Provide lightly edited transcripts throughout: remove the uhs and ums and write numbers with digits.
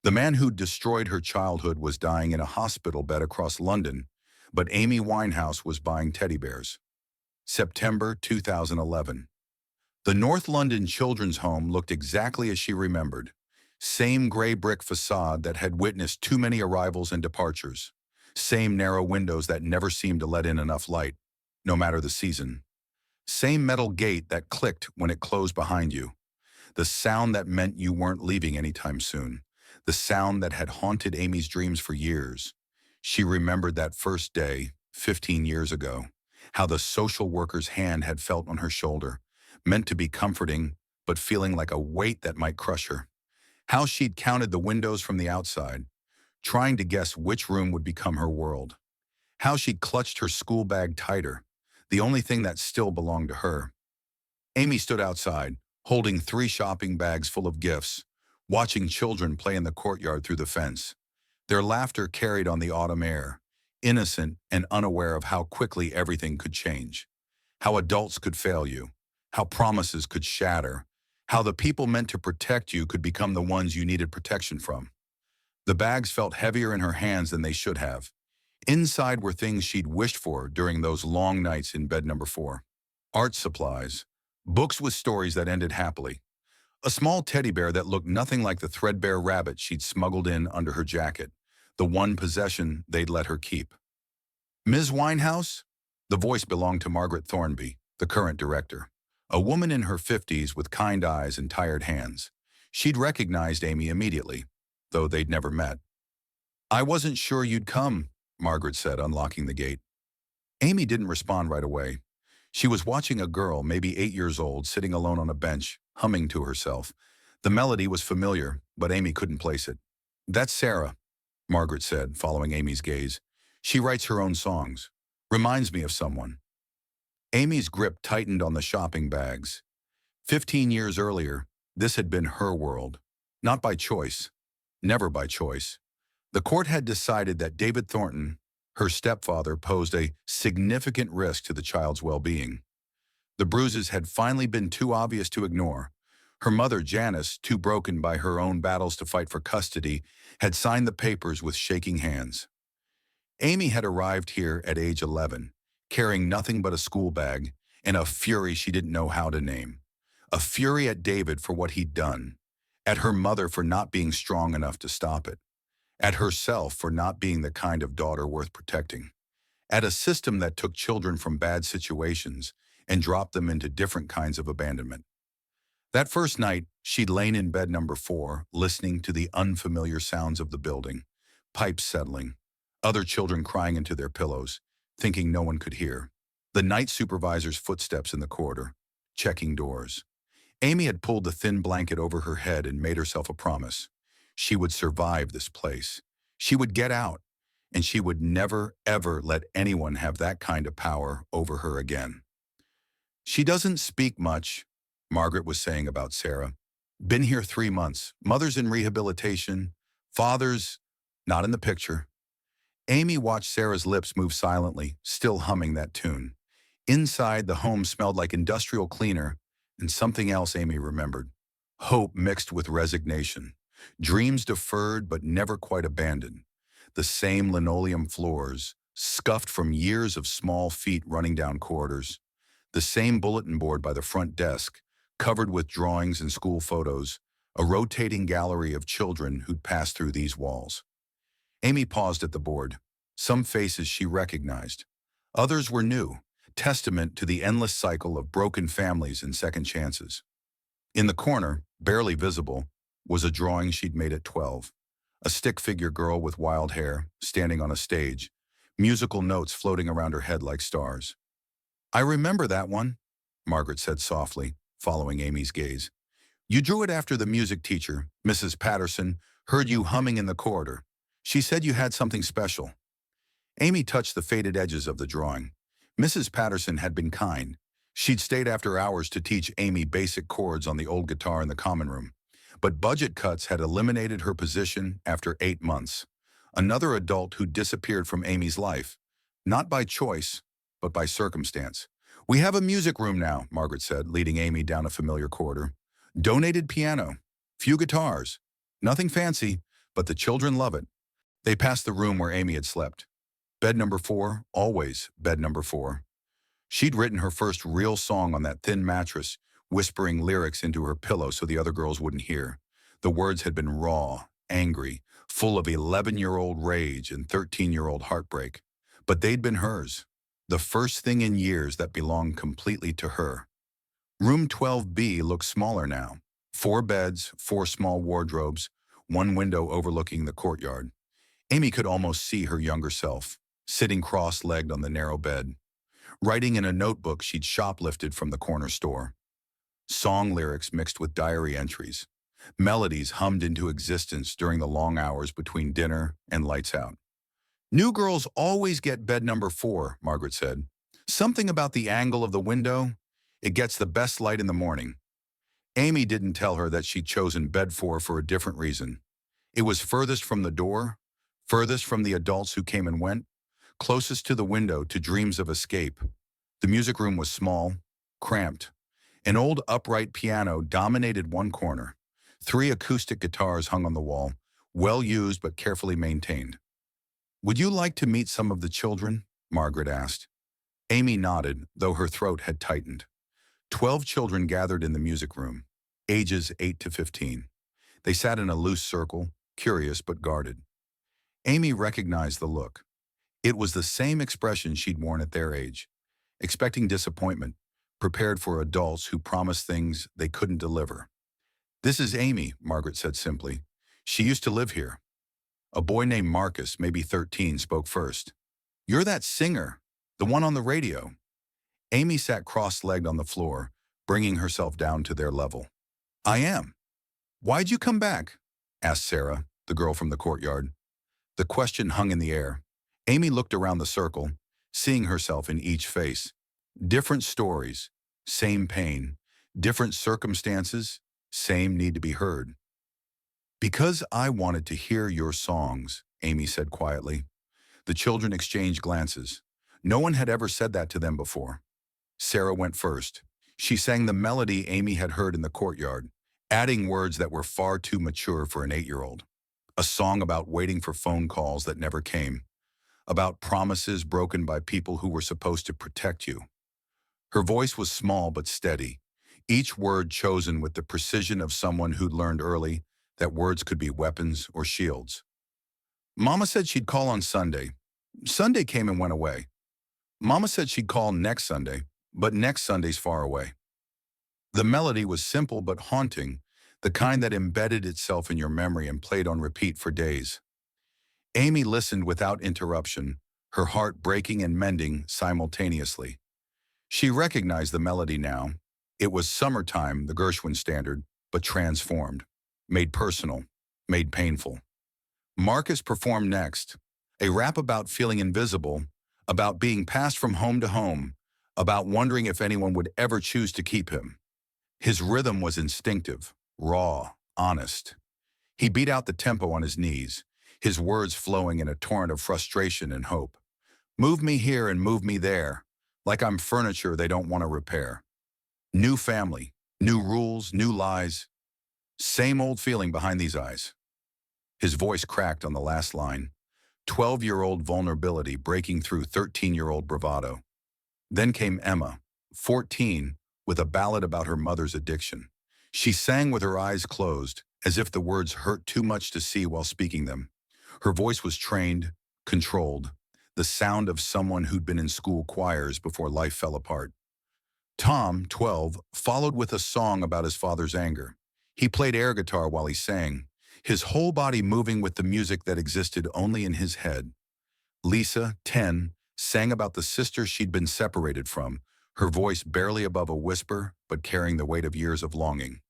The man who'd destroyed her childhood was dying in a hospital bed across London, but Amy Winehouse was buying teddy bears. September 2011. The North London Children's Home looked exactly as she remembered. Same gray brick facade that had witnessed too many arrivals and departures. Same narrow windows that never seemed to let in enough light, no matter the season. Same metal gate that clicked when it closed behind you. The sound that meant you weren't leaving anytime soon. The sound that had haunted Amy's dreams for years. She remembered that first day, 15 years ago, how the social worker's hand had felt on her shoulder, meant to be comforting, but feeling like a weight that might crush her. How she'd counted the windows from the outside, trying to guess which room would become her world. How she'd clutched her school bag tighter, the only thing that still belonged to her. Amy stood outside, holding 3 shopping bags full of gifts, watching children play in the courtyard through the fence. Their laughter carried on the autumn air, innocent and unaware of how quickly everything could change. How adults could fail you, how promises could shatter, how the people meant to protect you could become the ones you needed protection from. The bags felt heavier in her hands than they should have. Inside were things she'd wished for during those long nights in bed number 4. Art supplies, books with stories that ended happily, a small teddy bear that looked nothing like the threadbare rabbit she'd smuggled in under her jacket, the one possession they'd let her keep. Ms. Winehouse? The voice belonged to Margaret Thornby, the current director, a woman in her 50s with kind eyes and tired hands. She'd recognized Amy immediately, though they'd never met. "I wasn't sure you'd come," Margaret said, unlocking the gate. Amy didn't respond right away. She was watching a girl, maybe 8 years old, sitting alone on a bench, humming to herself. The melody was familiar, but Amy couldn't place it. "That's Sarah," Margaret said, following Amy's gaze. "She writes her own songs. Reminds me of someone." Amy's grip tightened on the shopping bags. 15 years earlier, this had been her world. Not by choice. Never by choice. The court had decided that David Thornton, her stepfather, posed a significant risk to the child's well-being. The bruises had finally been too obvious to ignore. Her mother, Janice, too broken by her own battles to fight for custody, had signed the papers with shaking hands. Amy had arrived here at age 11, carrying nothing but a school bag and a fury she didn't know how to name. A fury at David for what he'd done, at her mother for not being strong enough to stop it, at herself for not being the kind of daughter worth protecting, at a system that took children from bad situations and dropped them into different kinds of abandonment. That first night, she'd lain in bed number 4, listening to the unfamiliar sounds of the building, pipes settling, other children crying into their pillows, thinking no one could hear. The night supervisor's footsteps in the corridor, checking doors. Amy had pulled the thin blanket over her head and made herself a promise. She would survive this place. She would get out, and she would never, ever let anyone have that kind of power over her again. "She doesn't speak much," Margaret was saying about Sarah. "Been here 3 months. Mother's in rehabilitation. Father's not in the picture." Amy watched Sarah's lips move silently, still humming that tune. Inside, the home smelled like industrial cleaner and something else Amy remembered. Hope mixed with resignation. Dreams deferred but never quite abandoned. The same linoleum floors, scuffed from years of small feet running down corridors. The same bulletin board by the front desk, covered with drawings and school photos, a rotating gallery of children who'd passed through these walls. Amy paused at the board. Some faces she recognized. Others were new, testament to the endless cycle of broken families and second chances. In the corner, barely visible, was a drawing she'd made at 12. A stick figure girl with wild hair, standing on a stage, musical notes floating around her head like stars. "I remember that one," Margaret said softly, following Amy's gaze. "You drew it after the music teacher, Mrs. Patterson, heard you humming in the corridor. She said you had something special." Amy touched the faded edges of the drawing. Mrs. Patterson had been kind. She'd stayed after hours to teach Amy basic chords on the old guitar in the common room. But budget cuts had eliminated her position after 8 months. Another adult who disappeared from Amy's life, not by choice, but by circumstance. "We have a music room now," Margaret said, leading Amy down a familiar corridor. "Donated piano, few guitars, nothing fancy, but the children love it. They passed the room where Amy had slept. Bed number 4, always bed number 4. She'd written her first real song on that thin mattress, whispering lyrics into her pillow so the other girls wouldn't hear. The words had been raw, angry, full of 11-year-old rage and 13-year-old heartbreak. But they'd been hers, the first thing in years that belonged completely to her. Room 12B looked smaller now. 4 beds, 4 small wardrobes, 1 window overlooking the courtyard. Amy could almost see her younger self, sitting cross-legged on the narrow bed, writing in a notebook she'd shoplifted from the corner store. Song lyrics mixed with diary entries. Melodies hummed into existence during the long hours between dinner and lights out. "New girls always get bed number 4, Margaret said. "Something about the angle of the window. It gets the best light in the morning." Amy didn't tell her that she'd chosen bed 4 for a different reason. It was furthest from the door, furthest from the adults who came and went, closest to the window to dreams of escape. The music room was small, cramped. An old upright piano dominated one corner. 3 acoustic guitars hung on the wall, well used but carefully maintained. "Would you like to meet some of the children?" Margaret asked. Amy nodded, though her throat had tightened. 12 children gathered in the music room, ages 8 to 15. They sat in a loose circle, curious but guarded. Amy recognized the look. It was the same expression she'd worn at their age, expecting disappointment, prepared for adults who promised things they couldn't deliver. "This is Amy," Margaret said simply. "She used to live here." A boy named Marcus, maybe 13, spoke first. "You're that singer, the one on the radio." Amy sat cross-legged on the floor, bringing herself down to their level. "I am." "Why'd you come back?" asked Sarah, the girl from the courtyard. The question hung in the air. Amy looked around the circle, seeing herself in each face. Different stories, same pain, different circumstances, same need to be heard. "Because I wanted to hear your songs," Amy said quietly. The children exchanged glances. No one had ever said that to them before. Sarah went first. She sang the melody Amy had heard in the courtyard, adding words that were far too mature for an 8-year-old. A song about waiting for phone calls that never came, about promises broken by people who were supposed to protect you. Her voice was small but steady, each word chosen with the precision of someone who'd learned early that words could be weapons or shields. "Mama said she'd call on Sunday. Sunday came and went away. Mama said she'd call next Sunday, but next Sunday's far away." The melody was simple but haunting, the kind that embedded itself in your memory and played on repeat for days. Amy listened without interruption, her heart breaking and mending simultaneously. She recognized the melody now. It was Summertime, the Gershwin standard, but transformed, made personal, made painful. Marcus performed next, a rap about feeling invisible, about being passed from home to home, about wondering if anyone would ever choose to keep him. His rhythm was instinctive, raw, honest. He beat out the tempo on his knees, his words flowing in a torrent of frustration and hope. "Move me here and move me there, like I'm furniture they don't want to repair. New family, new rules, new lies. Same old feeling behind these eyes." His voice cracked on the last line, 12-year-old vulnerability breaking through 13-year-old bravado. Then came Emma, 14, with a ballad about her mother's addiction. She sang with her eyes closed, as if the words hurt too much to see while speaking them. Her voice was trained, controlled, the sound of someone who'd been in school choirs before life fell apart. Tom, 12, followed with a song about his father's anger. He played air guitar while he sang, his whole body moving with the music that existed only in his head. Lisa, 10, sang about the sister she'd been separated from, her voice barely above a whisper, but carrying the weight of years of longing.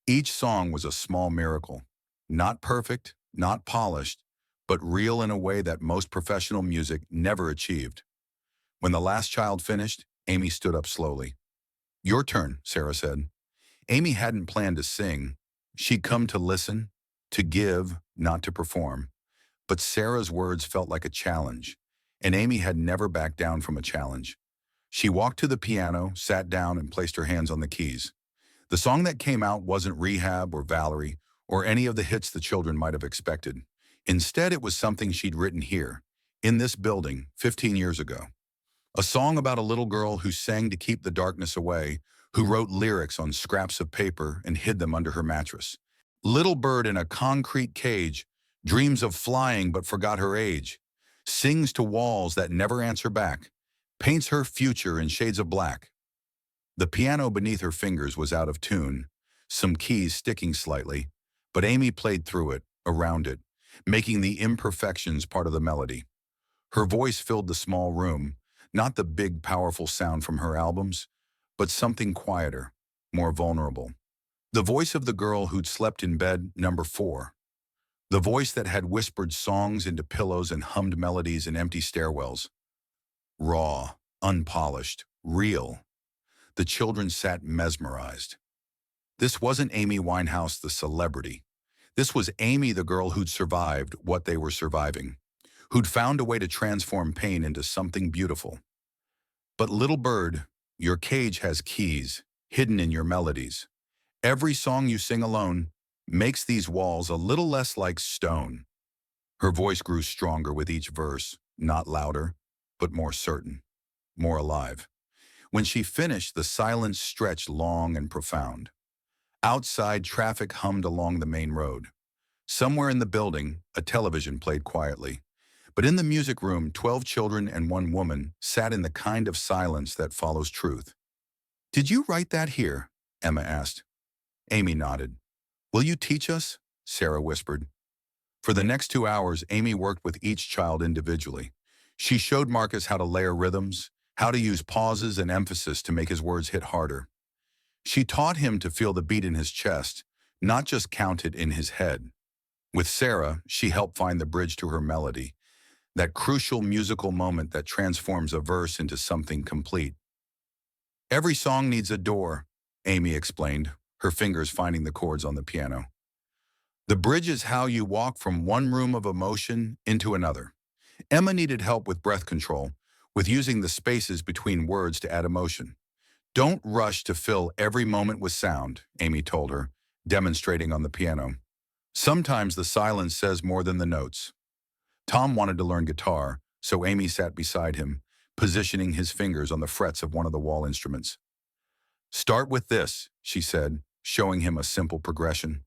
Each song was a small miracle, not perfect, not polished, but real in a way that most professional music never achieved. When the last child finished, Amy stood up slowly. "Your turn," Sarah said. Amy hadn't planned to sing. She'd come to listen, to give, not to perform. But Sarah's words felt like a challenge, and Amy had never backed down from a challenge. She walked to the piano, sat down, and placed her hands on the keys. The song that came out wasn't Rehab or Valerie or any of the hits the children might have expected. Instead, it was something she'd written here, in this building, 15 years ago. A song about a little girl who sang to keep the darkness away, who wrote lyrics on scraps of paper and hid them under her mattress. Little bird in a concrete cage, dreams of flying but forgot her age, sings to walls that never answer back, paints her future in shades of black. The piano beneath her fingers was out of tune, some keys sticking slightly, but Amy played through it, around it, making the imperfections part of the melody. Her voice filled the small room, not the big, powerful sound from her albums, but something quieter, more vulnerable. The voice of the girl who'd slept in bed number 4. The voice that had whispered songs into pillows and hummed melodies in empty stairwells. Raw, unpolished, real. The children sat mesmerized. This wasn't Amy Winehouse, the celebrity. This was Amy, the girl who'd survived what they were surviving, who'd found a way to transform pain into something beautiful. But little bird, your cage has keys, hidden in your melodies. Every song you sing alone makes these walls a little less like stone. Her voice grew stronger with each verse, not louder, but more certain, more alive. When she finished, the silence stretched long and profound. Outside, traffic hummed along the main road. Somewhere in the building, a television played quietly. But in the music room, 12 children and one woman sat in the kind of silence that follows truth. "Did you write that here?" Emma asked. Amy nodded. "Will you teach us?" Sarah whispered. For the next 2 hours, Amy worked with each child individually. She showed Marcus how to layer rhythms, how to use pauses and emphasis to make his words hit harder. She taught him to feel the beat in his chest, not just count it in his head. With Sarah, she helped find the bridge to her melody, that crucial musical moment that transforms a verse into something complete. "Every song needs a door," Amy explained, her fingers finding the chords on the piano. "The bridge is how you walk from one room of emotion into another." Emma needed help with breath control, with using the spaces between words to add emotion. "Don't rush to fill every moment with sound," Amy told her, demonstrating on the piano. "Sometimes the silence says more than the notes." Tom wanted to learn guitar, so Amy sat beside him, positioning his fingers on the frets of one of the wall instruments. "Start with this," she said, showing him a simple progression.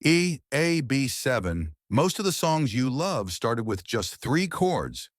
E, A, B, 7. Most of the songs you love started with just 3 chords.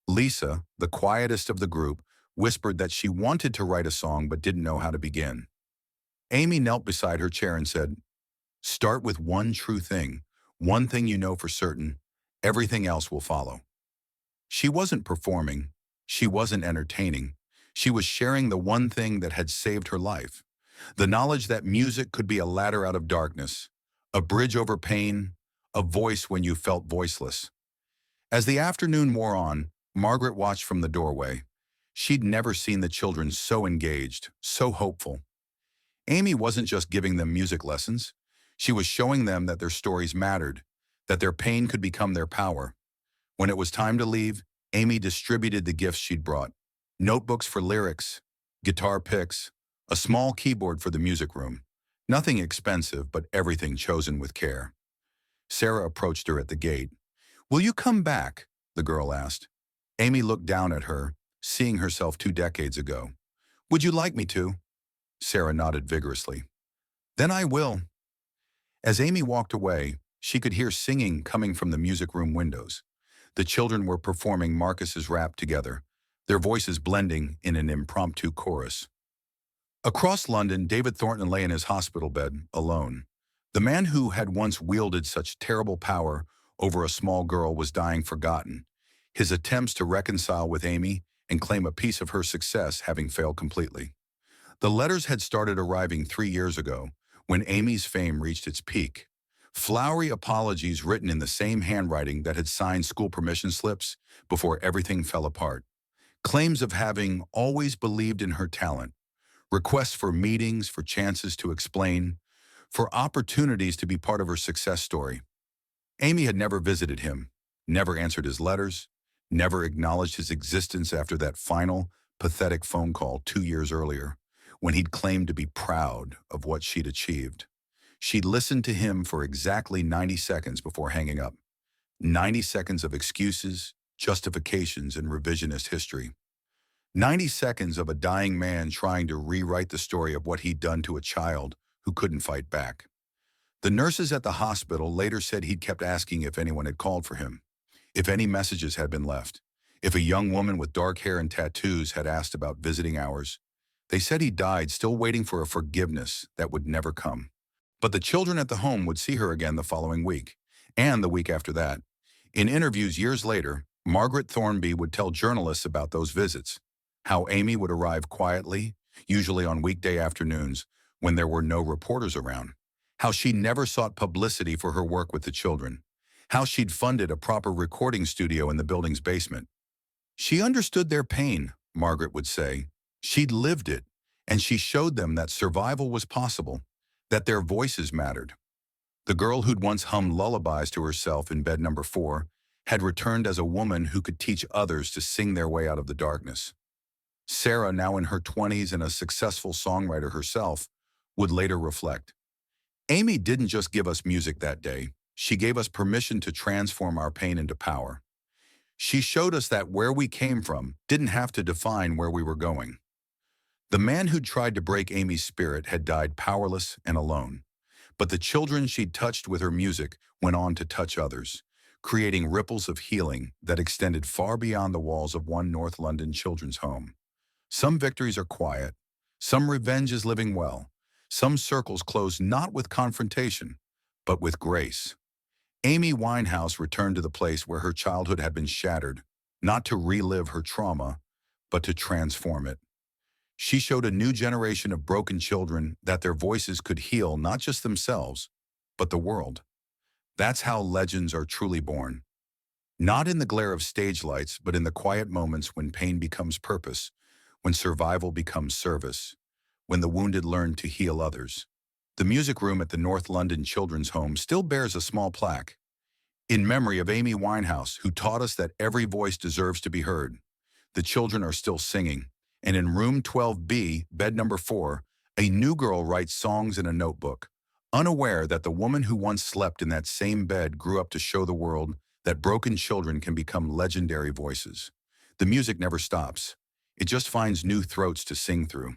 Lisa, the quietest of the group, whispered that she wanted to write a song but didn't know how to begin. Amy knelt beside her chair and said, "Start with one true thing, one thing you know for certain. Everything else will follow." She wasn't performing. She wasn't entertaining. She was sharing the one thing that had saved her life. The knowledge that music could be a ladder out of darkness, a bridge over pain, a voice when you felt voiceless. As the afternoon wore on, Margaret watched from the doorway. She'd never seen the children so engaged, so hopeful. Amy wasn't just giving them music lessons. She was showing them that their stories mattered, that their pain could become their power. When it was time to leave, Amy distributed the gifts she'd brought. Notebooks for lyrics, guitar picks, a small keyboard for the music room. Nothing expensive, but everything chosen with care. Sarah approached her at the gate. "Will you come back?" the girl asked. Amy looked down at her, seeing herself 2 decades ago. "Would you like me to?" Sarah nodded vigorously. "Then I will." As Amy walked away, she could hear singing coming from the music room windows. The children were performing Marcus's rap together, their voices blending in an impromptu chorus. Across London, David Thornton lay in his hospital bed, alone. The man who had once wielded such terrible power over a small girl was dying forgotten, his attempts to reconcile with Amy and claim a piece of her success having failed completely. The letters had started arriving 3 years ago, when Amy's fame reached its peak. Flowery apologies written in the same handwriting that had signed school permission slips before everything fell apart. Claims of having always believed in her talent. Requests for meetings, for chances to explain, for opportunities to be part of her success story. Amy had never visited him, never answered his letters, never acknowledged his existence after that final, pathetic phone call 2 years earlier, when he'd claimed to be proud of what she'd achieved. She'd listened to him for exactly 90 seconds before hanging up. 90 seconds of excuses, justifications, and revisionist history. 90 seconds of a dying man trying to rewrite the story of what he'd done to a child who couldn't fight back. The nurses at the hospital later said he'd kept asking if anyone had called for him, if any messages had been left, if a young woman with dark hair and tattoos had asked about visiting hours. They said he died still waiting for a forgiveness that would never come. But the children at the home would see her again the following week, and the week after that. In interviews years later, Margaret Thornby would tell journalists about those visits, how Amy would arrive quietly, usually on weekday afternoons when there were no reporters around, how she never sought publicity for her work with the children, how she'd funded a proper recording studio in the building's basement. She understood their pain, Margaret would say. She'd lived it, and she showed them that survival was possible, that their voices mattered. The girl who'd once hummed lullabies to herself in bed number 4 had returned as a woman who could teach others to sing their way out of the darkness. Sarah, now in her 20s and a successful songwriter herself, would later reflect, Amy didn't just give us music that day, she gave us permission to transform our pain into power. She showed us that where we came from didn't have to define where we were going. The man who'd tried to break Amy's spirit had died powerless and alone. But the children she'd touched with her music went on to touch others, creating ripples of healing that extended far beyond the walls of one North London children's home. Some victories are quiet, some revenge is living well, some circles close not with confrontation, but with grace. Amy Winehouse returned to the place where her childhood had been shattered, not to relive her trauma, but to transform it. She showed a new generation of broken children that their voices could heal not just themselves, but the world. That's how legends are truly born. Not in the glare of stage lights, but in the quiet moments when pain becomes purpose, when survival becomes service, when the wounded learn to heal others. The music room at the North London Children's Home still bears a small plaque, in memory of Amy Winehouse, who taught us that every voice deserves to be heard. The children are still singing, and in room 12B, bed number 4, a new girl writes songs in a notebook, unaware that the woman who once slept in that same bed grew up to show the world that broken children can become legendary voices. The music never stops. It just finds new throats to sing through.